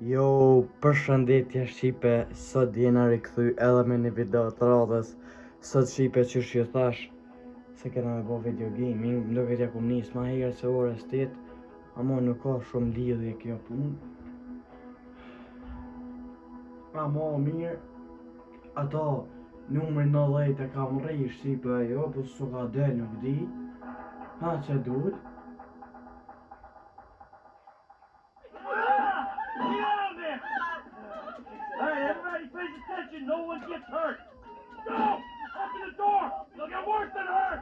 Jo, përshëndetje Shqipe, sot jena rikthy edhe me një video të radhës. Sot Shqipe që ju thash se kena me bo video gaming, ndoket ja kum nis ma herë se orës 8, ama nuk ka shumë lidhje kjo punë. Ama mirë, ato numri 90 e kam rri Shqipe ajo, po s'u ka del nuk di. Ha që duhet? No one gets hurt. Go! Open the door! You'll get worse than hurt!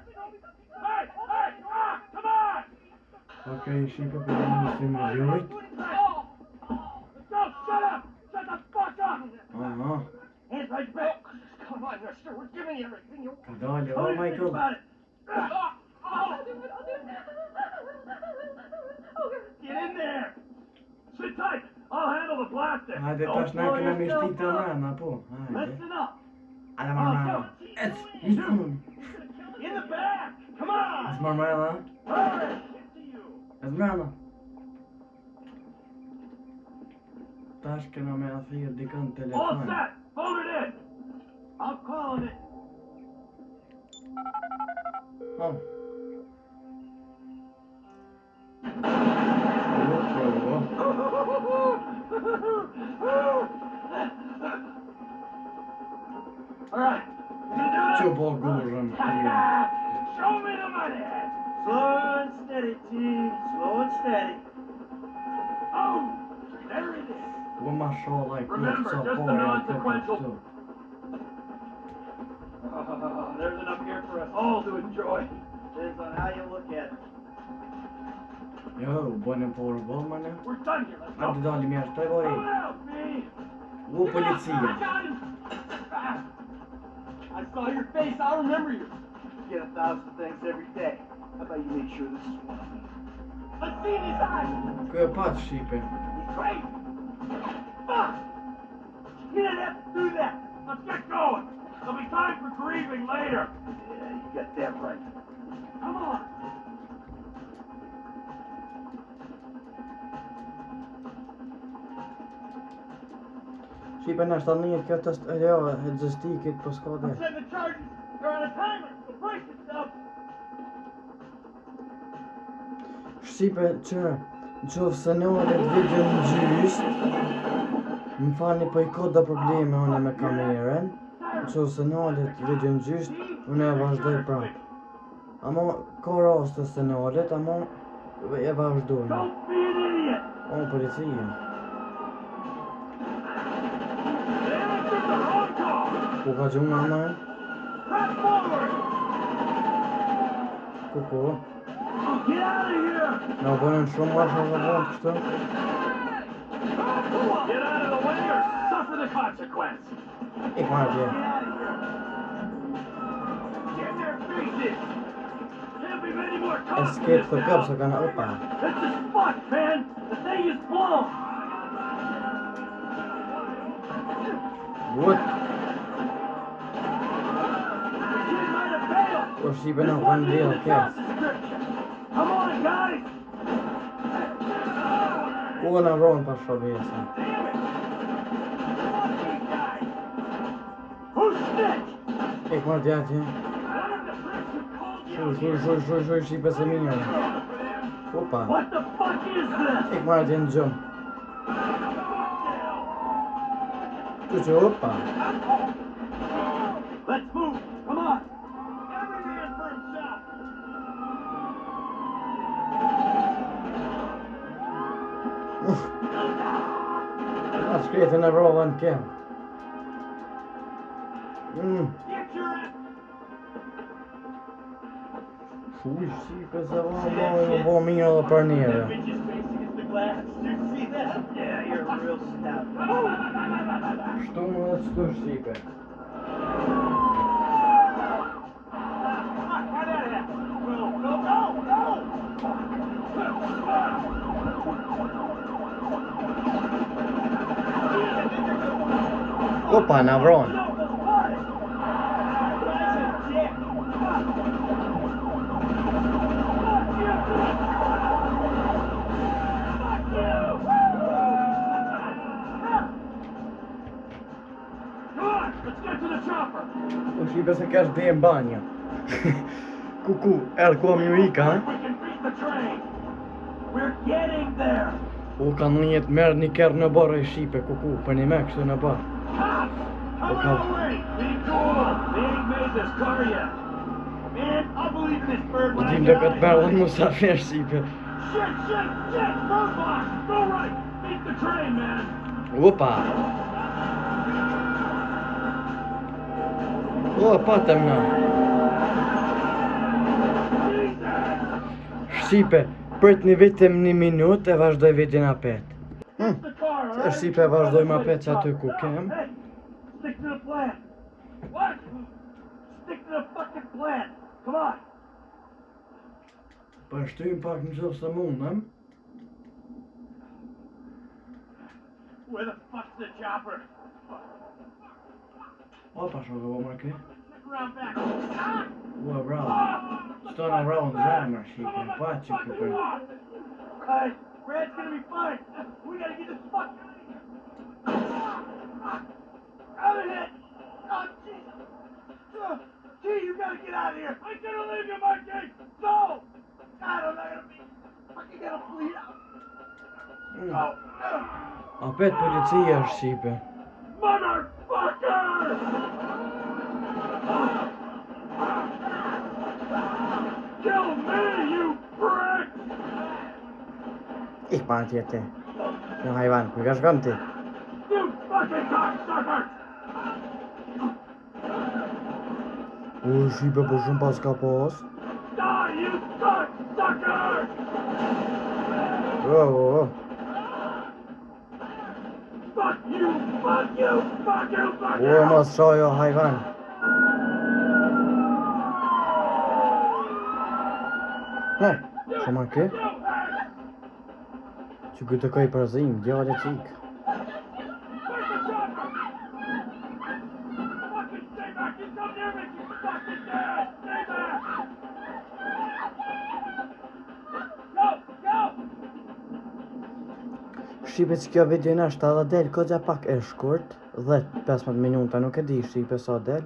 Hey! Hey! Ah! Come on! Okay, Shqipe për të njësim me vjojt. Let's go! Shut up! Shut the fuck up! Aha. Hands right back! Come on, mister. We're giving you everything you want. Dale, How oh do you my think god. about it? I'll do it. Get in there! Sit tight! I'll handle the blaster. Hajde Don't tash na blow kena me yourself shtik të up. mrena, po. Hajde. Listen up! Hajde marr mrena. Ec, In the back! Come on! Ec marr mrena. Hurry! Ec mrena. Tash kena me athirë dikën All telefon. set! Hold it in! I'm calling it. Oh. Alright, you do it? Që po gurën këtje. Show me the money! Slow and steady, T. Slow and steady. Oh! There it is! Po ma sholla i Remember, kurë just ca the pore non-sequential. këtu. There's enough here for us all to enjoy. Depends on how you look at it. Jo, bëjnë por bol mëne. We're done here, let's go. Hajde dalim jashtë, të gori. Come out, me! U policia. I got him! I saw your face, I'll remember you. You get 1,000 things every day. How about you make sure this is one of them? Let's see these eyes! Kjo e pat Shqipe. He's crazy! Fuck! You didn't have to do that! Let's get going! There'll be time for grieving later! Yeah, you got that right. Come on! Shqipe në 71 kjo të jo, e gjështikit po s'ka I'm dhe. setting the charges! They're on a timer, so brace yourself! Shqipe që qofë se në olet video në gjysht, më fani po i koda probleme une me kamerën, qofë se në olet video në gjysht, une e vazhdoj prap. Amo ka raste se në olet, amo e vazhdoj. Don't be an idiot! O, policia. They answered the wrong call! Ku ka gjumë në në? Press forward! Kuku? Get out of here! Në bënën shumë ma shumë të bëndë kështu? Get out of the way or suffer the consequence! Ik marrë tje. Get out of here! Get their faces! Can't be many more cops in Escape this të town! këpë se kanë opa. This is fucked, man! The thing is blown! What? The kid might have bailed! O Shqipe në This kanë wasn't in dhjel the kja. job description! Come on, guys! U në vronë pa shabesa. Damn it! Fucking guys! Who snitched? Ik marrë tja tje. One of the pricks who called you Shuj, Shqipe se mirë. Opa. What the fuck is this? Ik marrë tje në gjumë. Që opa. Let's move. Come on. Every man for himself. A shkretin e vrova në kja. Get your ass. Shuj, Shqipe se bo mirë dhe për njëre. Bitch's face against the glass. Did you see that? Yeah, you're a real stout. Shtu më dhe qëtu Shqipe. Right at it. No. Opa, në vronë. Shqipe se kesh dhe në banja. Kuku, erë ku am ju ika, ha? We can beat the train. We're getting there. U ka në jetë merë një kërë në barë e Shqipe, kuku, për një me kështu në barë. Cops! Come Okay. on away! Be cool! They ain't made this car yet. Man, I'll believe in this bird when I Dim get dhe out këtë of merë dhe here. musafir Shqipe. Shit! Bird box! Go right! Beat the train, man! Opa! O, patëm na. Jesus! Shqipe, prit një vitëm një minut e vazhdoj vitin apet. The car, all Se right? Shqipe vazhdoj ma pet që aty ku kem. Hey, stick to the plan. What? Stick to the fucking plan. Come on. Për shtyjmë pak në qofë se mundëm. Where the fuck's the chopper? Opa, shko ka po marke. Check around back. Ah! Ua, bravo. Sto në bravo në zemër, Shqipe. Pa që këpër. Hey, Brad's gonna be fine. We gotta get this fuck out of here. Out of here. Oh, Jesus. Gee, you gotta get out of here. I'm gonna leave you, Mikey. No. God, I'm not gonna be fucking gonna bleed out. Oh. Apet policia është Shqipe. Motherfucker! Kill me, you prick! Ik pa në tjetë. Në hajvan, ku ka shkon ti? You fucking cocksucker! U, Shqipe po shumë pas ka pas. Die, you cocksucker! O. Fuck you! Fuck you! Fuck you! Fuck O, you! mos shojo hajvan. He, që marke? Që këtë kaj përzim, djale qik. Where's the chopper? Fucking stay back! You come near me! You fucking dead! Stay back! Go! Shqipe që kjo video në është edhe del këgja pak e shkurt, 10-15 minuta, nuk e di Shqipe sa del,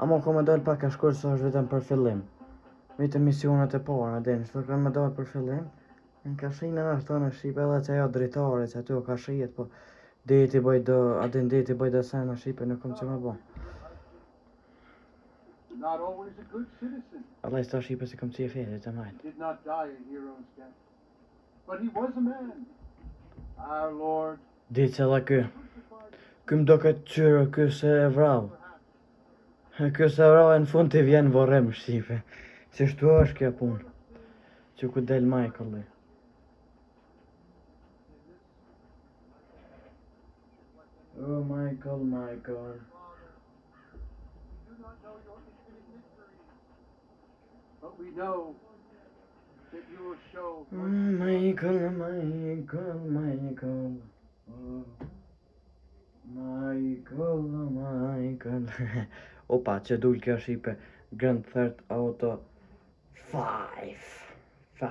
ama ko me del pak e shkurt sa është vetëm për fillim. Vetëm misionet e para, den, shto kanë me del për fillim, në ka shina është të në Shqipe edhe që ajo dritare, që aty o ka shijet, po deti bëj do, adin deti bëj do sen në Shqipe, nuk kom që me bo. Not always a good citizen. Allah i sta Shqipe si kom që e fejtë të majtë. Did not die a hero's death. But he was a man. Our Lord. Ditë që edhe kë, këm do këtë qyrë, kë se e vrau. Kë se e vrau e në fund të vjen vorem Shqipe. Që shtu është kja punë. Që ku del Michael. Oh, Michael. We do not know your infinite mysteries. But we know that you will show Michael. Oh. Michael. Opa, që dul kjo Shqipe. Grand Theft Auto 5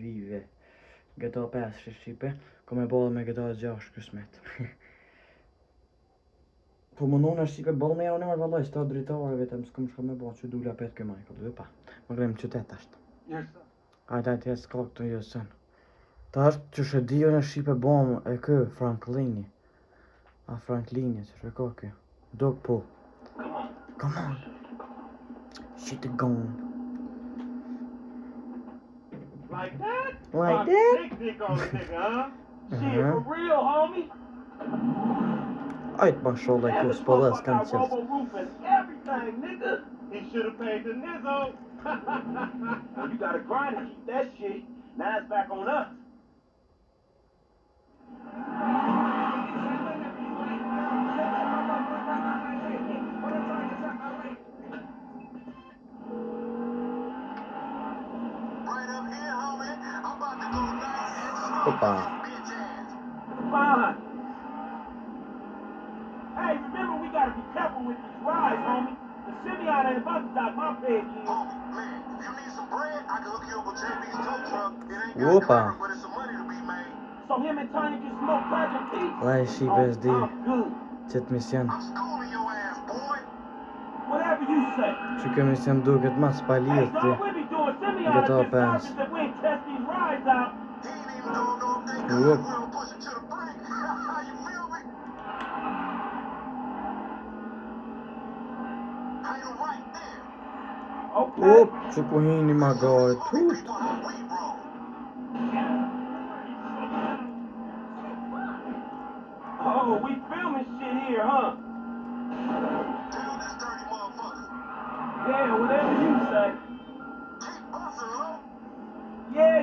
vive. GTA 5 Shqipe. Ko me bollë me GTA 6 kësmet. Po më nëna Shqipe bollë me janë vallaj, sta dritare vetëm s'kom shka me bo që dula pet kjo Michael. Opa, më grem qytet ashtë. your son. Ajde, jes ka këtu jo sen. Ta është që shëdio në Shqipe bom e kë, Franklini. A Franklini, që shë ka kë. Dog po. Come on. Shit gone. Like that? Like A that? big dick on the nigga, huh? Shit, Uh-huh. for real, homie? Ajt ma sholle And ku this s'polles motherfucker kam got qëllë. robo roof and everything, nigga. He should have paid the nizzo. Well, you gotta grind to keep that shit. Now it's back on us. Right up here, homie. I'm about to go nice and slow. Opa. Bitch ass. Fine. Hey, remember we gotta be careful with these rides, homie. The Simeon ain't about to die my pay again. Homie, man, if you need some bread, I can hook you up with JB's tow truck. It ain't Whoopa. got curb, but it's some money to be made. So him and Tony can smoke crack in peace? Laj Shqipe Oh, s'di I'm good. qëtë mision. I'm schooling your ass, boy. Whatever Whatever you say. Që kemi se më duket mas Hey, palithi. dog, what we doing? Send me all Get the our good pass. service that we ain't test these rides out. He ain't even gonna know if they good. Whoop. We don't push it to the brink. You feel me? Hang right there. Okay. Op, që ku hini ma gajt. Slow me people how we roll. Oh, we filming shit here, huh? Tell this dirty motherfucker. Yeah, whatever you say. Keep busting low. Yeah.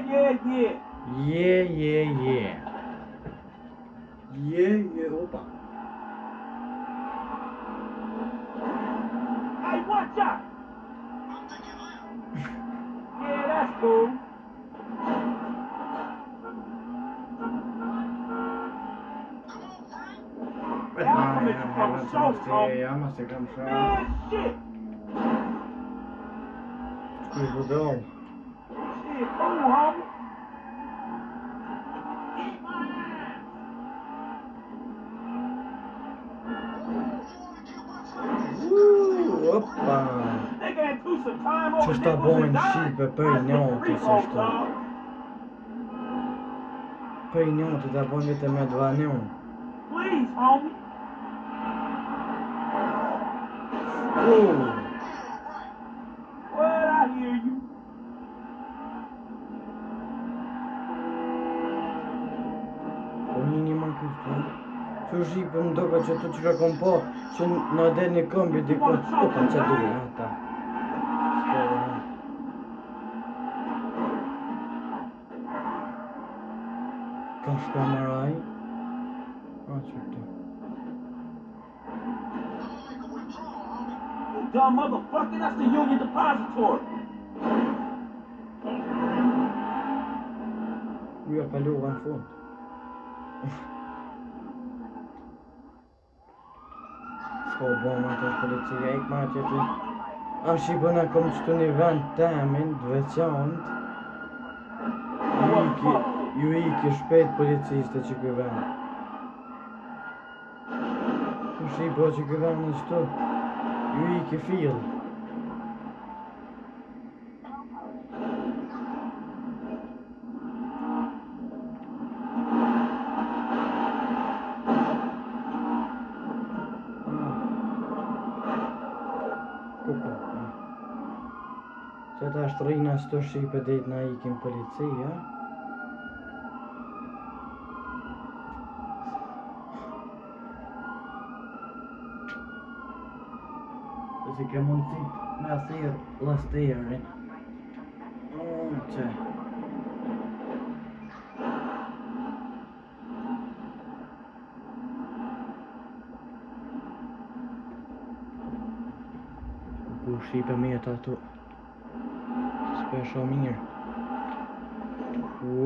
Opa. Hey, watch out. I'm thinking left. Yeah, that's cool. Come on, Frank. Yeah, I'll come at you from the shoulder, homie. Ja måste kanske... Man, shit. Ska vi gå då? Shit, cool, homie. Eat my ass. Opa. Nigga ain't threw some time over Që shta nickels bojnë and dimes. shipe për i njoti se shto. Për i njoti të bojnë vete me 2 njën. Please, homie. What, I hear you. Po një më kështu. Që shipe më doka që tu që kom po që në del një këmbi dikon. Opa që duhe ata. Ka shka maraj. A që këtu. You dumb motherfucker, that's the Union Depository. Uja kalova në fund. S'ko boma të policia, ik ma që ti. A shqipëna kom qëtu një vend temin, dveçant. Ju iki shpejt policiste që këj vend. Që shqipo që këj vend në qëtu. Ju iki fill. Kuku. Që ta është rina s'to shqipe dhejt na ikim policia. Që si ke mundësit me asirë lasterin. Që. Ku shqipe mirë ato. S'pesho mirë.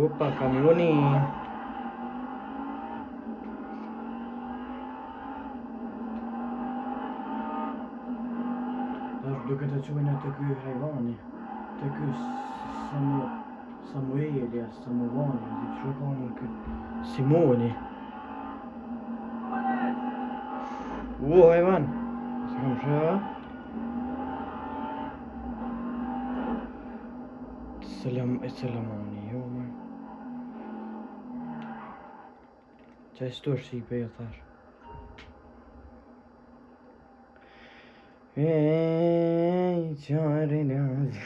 Opa, kamioni. Tash duke të qojnë të ky hajvani. Të ky Samueli, Samovani, që shkonë kë Simoni. Hajvan. Se kam shë. Selamoni, jo më. Qaj s'to shqipe, jo thash. Qare lazi.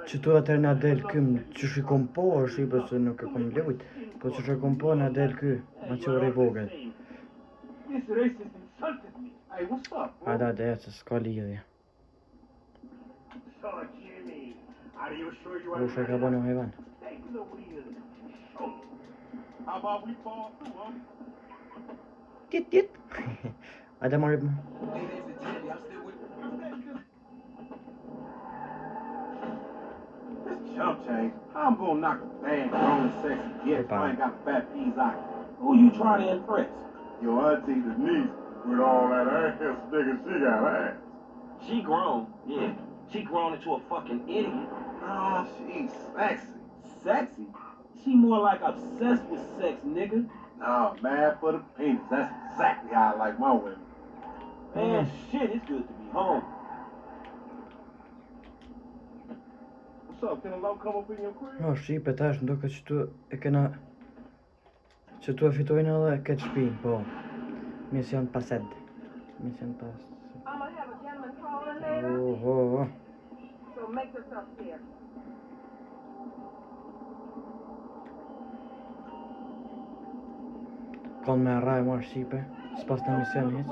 Që tu atër nga del këm, që shikom po, shqipe se nuk e kom lejt, po që shikom po nga del kë, ma që ore vogel. This racist insulted me. Hey, what's up, bro? Hajda dhe, se s'ka lidhje. So, Jimmy, are you sure you Ku shë ka bënë o hajvan? Take the wheel. Oh. How about we fall through, homie? Tit. Hajda marim. This chump change. I'm gonna knock a bad, grown, sexy gift. I ain't got a fat piece out. Who you trying to impress? Your auntie Denise with all that ass, nigga, she got ass. She grown, yeah. She grown into a fucking idiot. Oh, she's sexy. Sexy? She more like obsessed with sex, nigga. Oh, mad for the penis. That's exactly how I like my women. Man, shit, it's good to be home. What's up? Can a low come up in your crib? No, Shqipe tash ndoka që tu e kena që tu e fitojnë edhe këtë shtëpinë, po. Mision pased. Mision pas. I'm gonna have a gentleman call in later, Oh. so make yourself scarce. Kon me arraj marrë Shqipe, s'pas në mision hiq.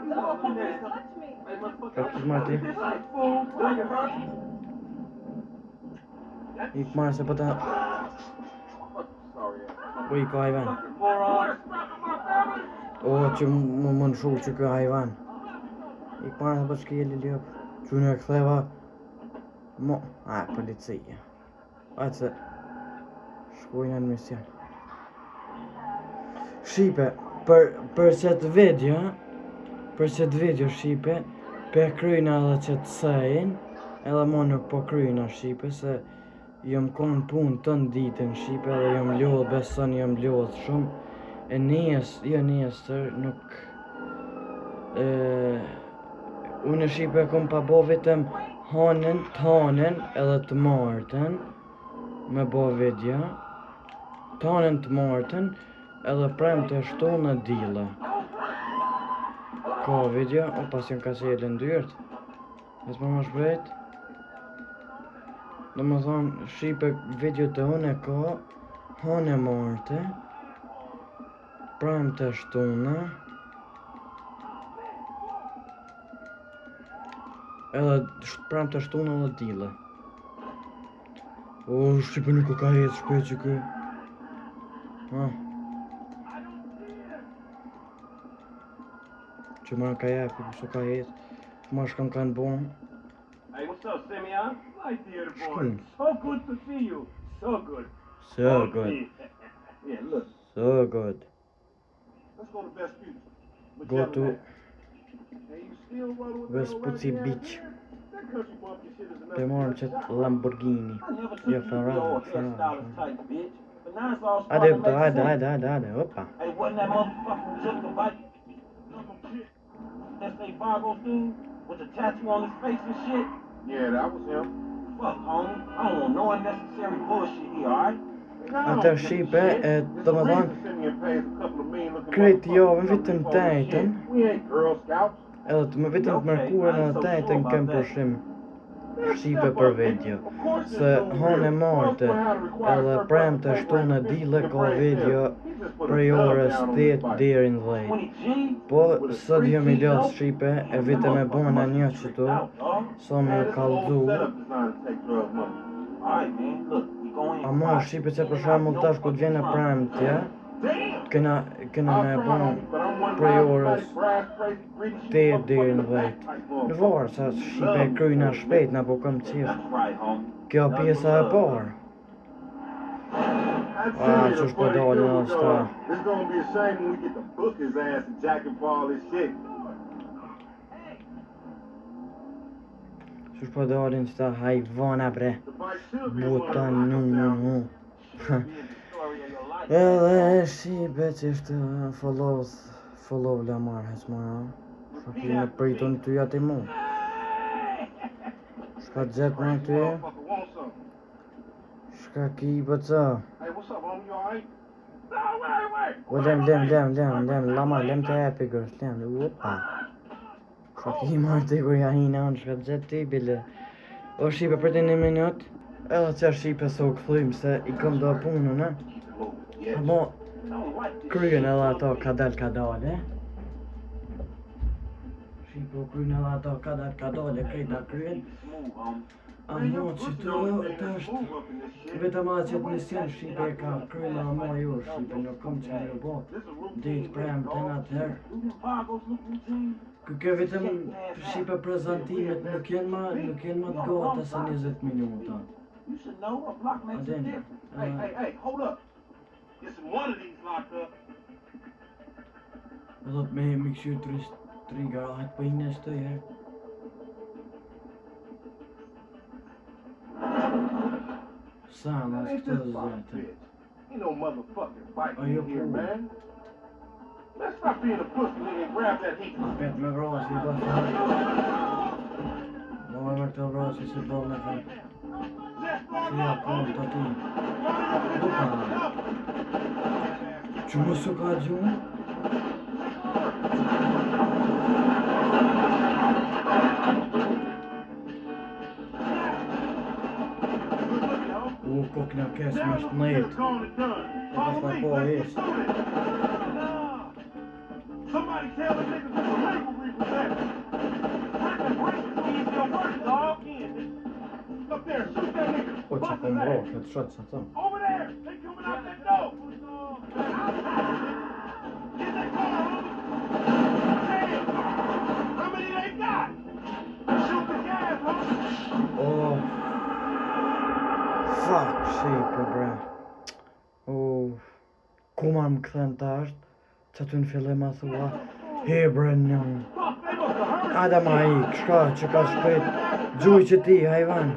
Touch me. Ka këtë marrë ti. Ik marrë se pëta... Po i ka hajvan. O, që më nënshu që ka hajvan. Ik marrë se pëtë shkjeli ljop. Që në e këtheva... Mo... A, policia. Ajtë se... Shkojnë në mision. Shqipe, për qëtë video... Për qëtë video Shqipe... Pe kryna edhe që të sejnë... Edhe mo nuk po kryna Shqipe se... Jom konë punë të në ditën Shqipe edhe jom lodhë, beson jom lodhë shumë. E nesër nuk... Unë Shqipe kom pa bo vetëm hanën, të hanën edhe të martën. Me bo video. Të hanën të martën edhe prem të shtu në dile. Ka video, o pas jom ka se jelë ndyrt. Nësë më shbejt. Dhe më thonë, Shqipe video të unë e ka, hanë e marte, prem të shtuna, edhe prem të shtuna dhe dile. O, Shqipe nuk o ka jetë shpejt që kë. Ha. Që ma ka jetë, që ka jetë, ma shkam kanë bon. Hey, what's up, Simeon? Right there, boy. So good to see you. So good. So good. Yeah, look. So good. Let's go to Vespucci. Go to Hey, you still rolling with Vespucci Beach. That country bumpkin shit is enough. Te marrëm qëtë Lamborghini. I never took Jo, you to Ferrari, your old Ferrari. hairstylist type, bitch. But now it's all Hajde, starting to make sense. hajde, hoppa. Hey, wasn't that motherfucking Joker bike? That say Vargo's dude with the tattoo on his face and shit? Yeah, that was him. Fuck, homie. I don't want no unnecessary bullshit here, alright? Atë Shqipe, të më thonë, krejt javën vitën tajten, We ain't Girl Scouts. edhe të më vitën të mërkurën e tajten kem përshim Shqipe për video. Se hanë e marte, edhe prem të shtu në dile ka video prej orës 8 deri në 10. 20 G? Po, sot jo mi lodh Shqipe, e vite me bona një qëtu, sa me kalzu. Alright, man. Look, we go in. Ama Shqipe që për shembull tash ku të vjen e premtja, kena me bon prej orës 8 deri në 10. Në varë, sa Shqipe e kryna shpejt, na po kam qef. That's right, homie. Kjo pjesa e parë. Qësh po dalë në sta. It's gonna be a shame when we get to book his ass and jack him for all this shit. Qësh po dalin qëta hajvana bre. The bike should be one of Buta the nu. Be the story of your life. Edhe Shqipe që ishte follow la marrë hes mara. Shka me pritun të jati mu. Shka gjetë me ty. Motherfucker want some. Shka ki i bëca. Hey, what's up, homie? You alright? O lem, lem të epi gërës, lem, upa. Shka ki i marrë të kur ja hina unë, shka gjetë ti bile. O Shqipe për të një minut. Edhe që Shqipe se u këthujmë se i kom do punën, ne? Amo, kryen edhe ato kadal, Shqipe u kryen edhe ato kadal, krejta kryen. Smooth, homie. Amo, që të është, vetëm atë që të mision Shqipe e ka kryen amo ju, Shqipe, nuk kom që me bo. Ditë prem të në atëherë. Do them Vargos look routine? Kjo vetëm Shqipe prezentimet nuk jenë ma të gata se 20 minuta. You should know a block makes a Adem, difference. Hey, hold up. Isn't one of these locked up? do të me këshirë 3 garahet për inë shtë herë. Sa në Ain't këtë this fucking zëtë. bitch? Ain't no motherfucking bike Oh, you're in here, cool. man. Let's stop being a pussy nigga and grab that heat. Vet me vrasi i basta. Moj me këto vrasi si bol në fund. Si ja kom të ti. Lupa. Që më su ka gjumë? Kokna kes me shnejt. Pastaj po ish. Somebody tell the niggas what the label represents. Ripping bricks is your work, dog. Up there, shoot that nigga. O që po mbro, këtë shot që thëm. Over there, they coming out that door. Get that car, homie. Damn. How many they got? Shoot the gas, homie. Oh. Fuck, shepe, bre. Kumar më këthen të ashtë, që ty në fillim a thua, he bre njën. Ada ma ik, shka që ka shpejt, gjuj që ti, hajvan.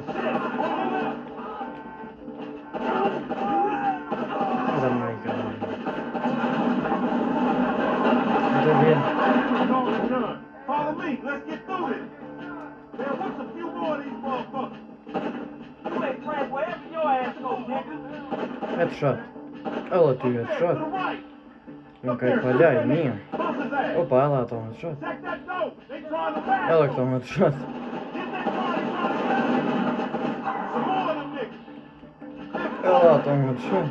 Ada ma ik, hajvan. Dhe vjen. Follow me, let's get through this. Man, what's a few more of these motherfuckers? You ain't trained wherever your ass goes, nigga. Headshot. Edhe ty headshot. Nuk ka I paljaj, mirë. Opa, edhe ato headshot. Edhe këto headshot. Edhe ato headshot.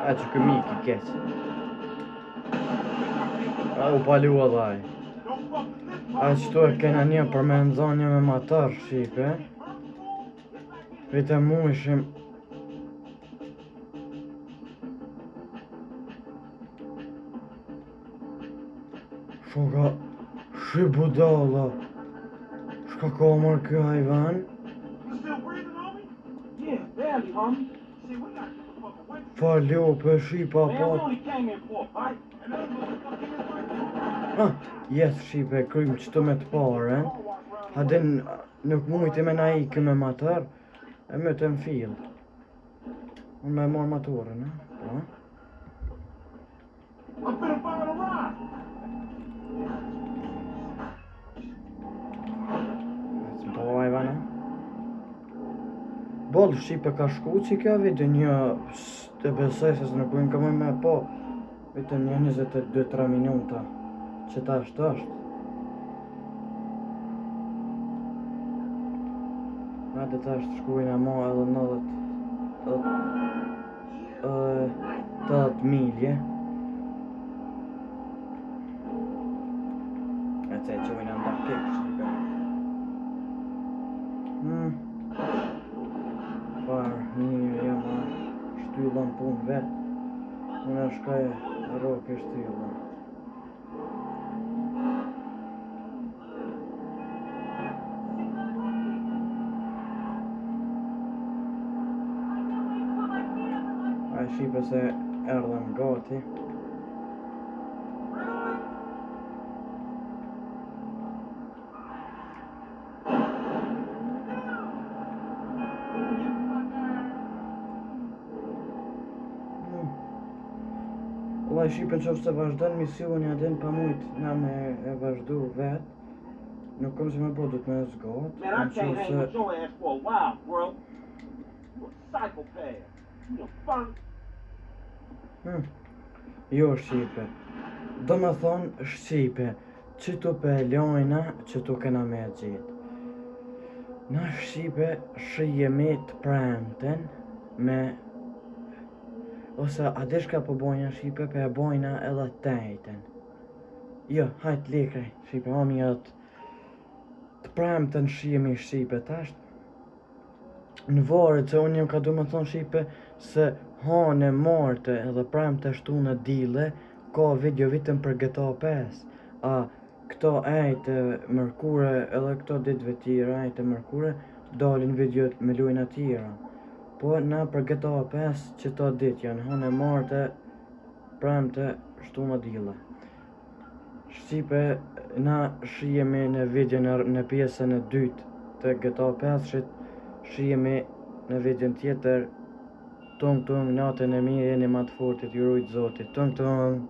A që këmi ki keq. A u palu edhe aj. A qëtu e kena një për me nëzonja me matar, shipe. Vite mu ishim. Shoka, shi budala. Shka ka mër kjo hajvan? Faljo për shipa po. Ah, yes, shipe, krym qëtu me të pare. Hadin nuk mujti me na iki me matar. E me të m'fil. Unë me mor maturën, po. Po, ajvana. Bol, shipe ka shku që kjo video një të besoj se nuk ujnë këmoj me po. Vitëm një 22-3 minuta. Që ta është. Hajde ta është shkujnë mo edhe 80 milje. E të që ujnë nda kik shqipe. Farë, një jam shtyllën punë vetë. Unë e shkaj roke shtyllën. A shipe se erdhëm gati. Valla shipe qoftë se vazhdojnë misioni adin pa mujt na me e vazhdu vetë. Nuk kom që me po du të me zgot. Man, I can't hang with your ass for a while, bro. You're a psychopath. You a funk. Jo Shqipe. Do me thonë Shqipe, që tu pe lojna që tu kena me gjithë. Na Shqipe shijemi të premten me ose a dishka po bojna Shqipe pe e bojna edhe tejten. Jo, hajt lekrej Shqipe, mami jëtë të premten shijemi Shqipe tasht. Në varet se unë jem ka du me thonë Shqipe se hane, marte edhe premte shtu në dile ka video vitëm për GTA 5. A këto ejtë mërkure edhe këto ditëve tjera ejtë mërkure dalin video me lujnë tjera. Po na për GTA 5 që to ditë janë hane, marte, premte shtu në dile. Shqipe na shijemi në video në pjesën e dytë të GTA 5 shijemi në videon tjetër. Tung tung, natën e mirë, jeni ma të fortit, ju rujtë zotit. Tung tung.